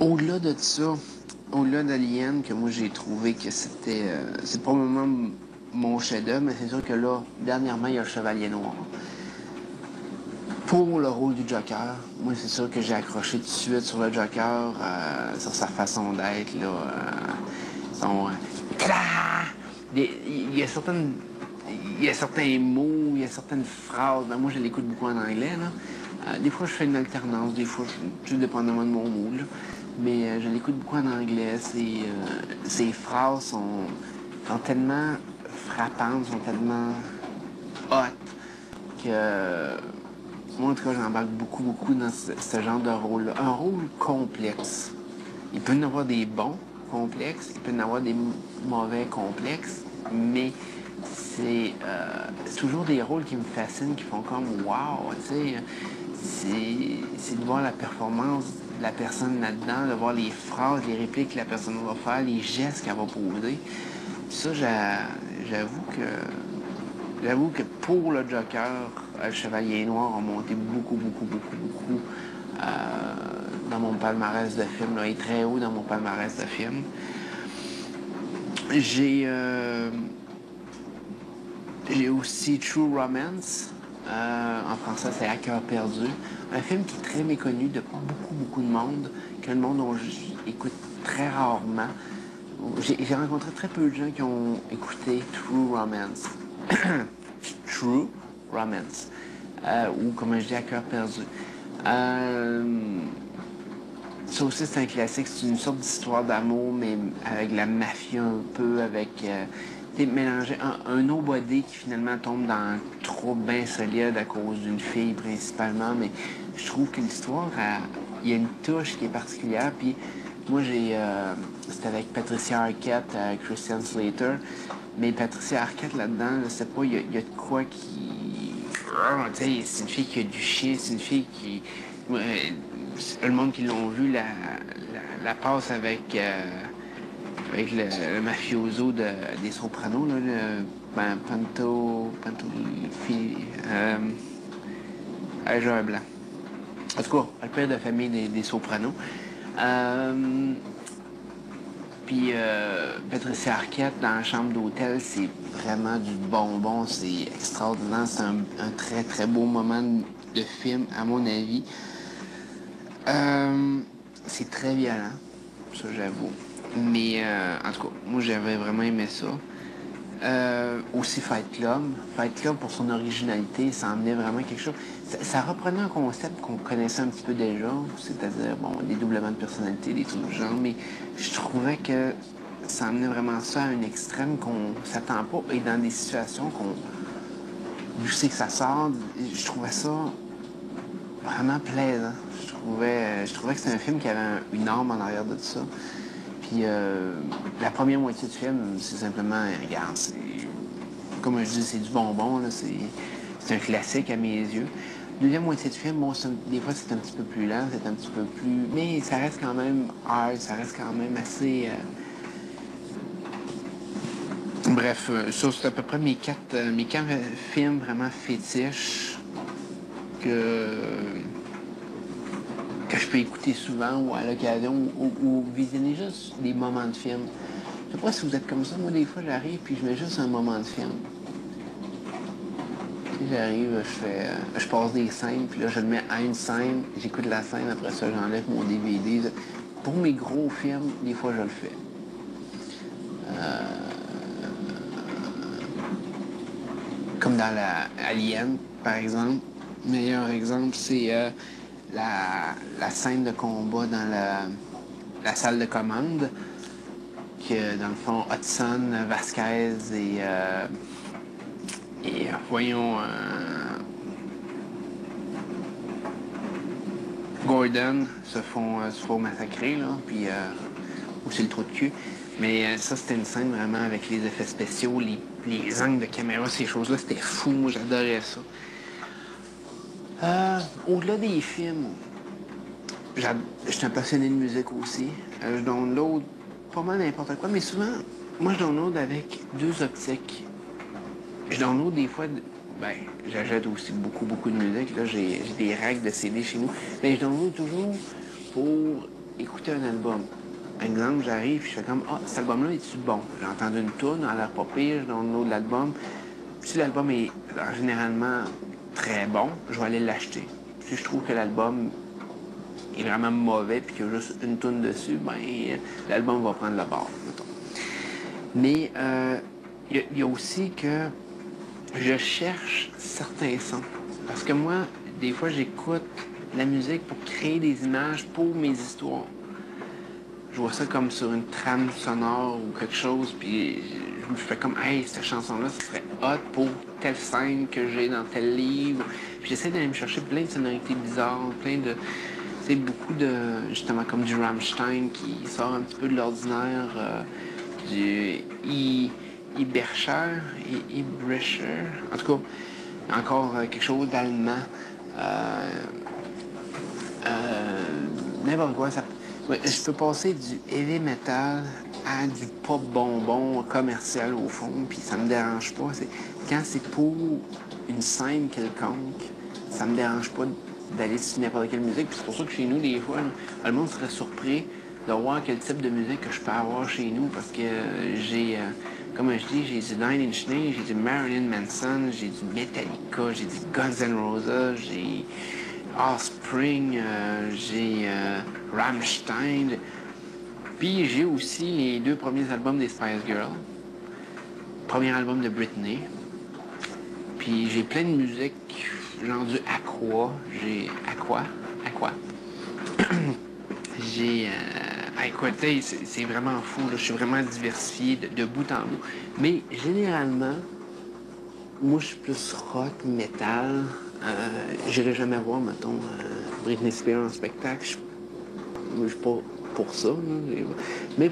Au-delà de ça, au-delà d'Alien, que moi j'ai trouvé que c'est probablement mon chef-d'œuvre, mais c'est sûr que là, dernièrement, il y a le Chevalier Noir. Pour le rôle du Joker, moi c'est sûr que j'ai accroché tout de suite sur le Joker, sur sa façon d'être, là. Son. Tada! Il y a certaines. Il y a certains mots, il y a certaines phrases. Ben, moi, je l'écoute beaucoup en anglais, là. Des fois, je fais une alternance, des fois, tout dépendamment de mon mood, là. Mais je l'écoute beaucoup en anglais. Ses phrases sont tellement frappantes, sont tellement hot que moi, en tout cas, j'embarque beaucoup, beaucoup dans ce genre de rôle-là. Un rôle complexe. Il peut y en avoir des bons complexes, il peut y en avoir des mauvais complexes, mais c'est toujours des rôles qui me fascinent, qui font comme wow, tu sais. C'est de voir la performance de la personne là-dedans, de voir les phrases, les répliques que la personne va faire, les gestes qu'elle va poser. Ça, j'avoue que J'avoue que pour le Joker, le Chevalier Noir a monté beaucoup, beaucoup, beaucoup, beaucoup dans mon palmarès de films, là, et très haut dans mon palmarès de films. J'ai euh, j'ai aussi True Romance. En français, c'est À cœur perdu. Un film qui est très méconnu de beaucoup, beaucoup de monde, que le monde écoute très rarement. J'ai rencontré très peu de gens qui ont écouté True Romance. True Romance. Ou comme je dis, À cœur perdu. Euh, Ça aussi, c'est un classique. C'est une sorte d'histoire d'amour, mais avec la mafia un peu, avec mélanger un nobody qui finalement tombe dans un trouble bien solide à cause d'une fille principalement. Mais je trouve que l'histoire, il y a une touche qui est particulière. Puis moi, c'était avec Patricia Arquette, Christian Slater. Mais Patricia Arquette, là-dedans, je sais pas, il y a de quoi qui. Tu sais, c'est une fille qui a du shit, c'est une fille qui. Le monde qui l'ont vu la passe avec le mafioso des Sopranos, là, j'ai un blanc. En tout cas, le père de famille des Sopranos. Euh, Patricia Arquette dans la chambre d'hôtel, c'est vraiment du bonbon, c'est extraordinaire, c'est un très très beau moment de film, à mon avis. Euh, c'est très violent, ça j'avoue. Mais en tout cas, moi j'avais vraiment aimé ça. Aussi Fight Club. Fight Club, pour son originalité, ça emmenait vraiment quelque chose. Ça reprenait un concept qu'on connaissait un petit peu déjà, c'est-à-dire, bon, des doublements de personnalité, des trucs du genre, mais je trouvais que ça emmenait vraiment ça à un extrême qu'on s'attend pas, et dans des situations qu'on. Je sais que ça sort, je trouvais ça vraiment plaisant. Je trouvais que c'était un film qui avait une âme en arrière de ça. Puis la première moitié du film, c'est simplement, regarde, comme je dis, c'est du bonbon, là, c'est un classique à mes yeux. Deuxième moitié du film, bon, des fois c'est un petit peu plus lent, c'est un petit peu plus. Mais ça reste quand même hard, ça reste quand même assez. Bref, ça c'est à peu près mes quatre films vraiment fétiches que que je peux écouter souvent ou à l'occasion ou visionner juste des moments de film. Je sais pas si vous êtes comme ça. Moi, des fois, j'arrive puis je mets juste un moment de film. Tu sais, j'arrive, je passe des scènes, puis là, je le mets à une scène, j'écoute la scène, après ça, j'enlève mon DVD. Pour mes gros films, des fois, je le fais. Comme dans la Alien, par exemple. Meilleur exemple, c'est la scène de combat dans la salle de commande. Que dans le fond, Hudson, Vasquez et voyons, Gordon se font massacrer, là, puis ou c'est le trou de cul. Mais ça, c'était une scène vraiment avec les effets spéciaux, les angles de caméra, ces choses-là, c'était fou, moi j'adorais ça. Au-delà des films, je suis un passionné de musique aussi. Je download pas mal n'importe quoi, mais souvent, moi je download avec deux optiques. Je download des fois, ben, j'achète aussi beaucoup, beaucoup de musique. Là, j'ai des racks de CD chez nous. Mais je download toujours pour écouter un album. Exemple, j'arrive, puis je fais comme, ah, cet album-là, est-tu bon? J'ai entendu une tune, elle a l'air pas pire, dans le nom de l'album. Si l'album est généralement très bon, je vais aller l'acheter. Si je trouve que l'album est vraiment mauvais, puis qu'il y a juste une tune dessus, ben, l'album va prendre le bord, mettons. Mais il y a aussi que je cherche certains sons. Parce que moi, des fois, j'écoute la musique pour créer des images pour mes histoires. Je vois ça comme sur une trame sonore ou quelque chose, puis je me fais comme, hey, cette chanson-là, ce serait hot pour telle scène que j'ai dans tel livre. Puis j'essaie d'aller me chercher plein de sonorités bizarres, plein de. C'est beaucoup de. Justement, comme du Rammstein qui sort un petit peu de l'ordinaire, du Iberscher, Ibrecher. En tout cas, encore quelque chose d'allemand. Euh, N'importe quoi. Ouais, je peux passer du heavy metal à du pop bonbon commercial au fond, puis ça me dérange pas. Quand c'est pour une scène quelconque, ça me dérange pas d'aller sur n'importe quelle musique. Puis c'est pour ça que chez nous, des fois, le monde serait surpris de voir quel type de musique que je peux avoir chez nous, parce que j'ai, comme je dis, j'ai du Nine Inch Nails, j'ai du Marilyn Manson, j'ai du Metallica, j'ai du Guns N' Roses, j'ai Offspring, j'ai Rammstein. Puis j'ai aussi les 2 premiers albums des Spice Girls. Premier album de Britney. Puis j'ai plein de musique, genre du Aqua. J'ai Aqua. J'ai écoutez, c'est vraiment fou, là. Je suis vraiment diversifié de bout en bout. Mais généralement, moi je suis plus rock, metal. J'irai jamais voir, mettons, Britney Spears en spectacle. Je suis pas pour ça, là. Mais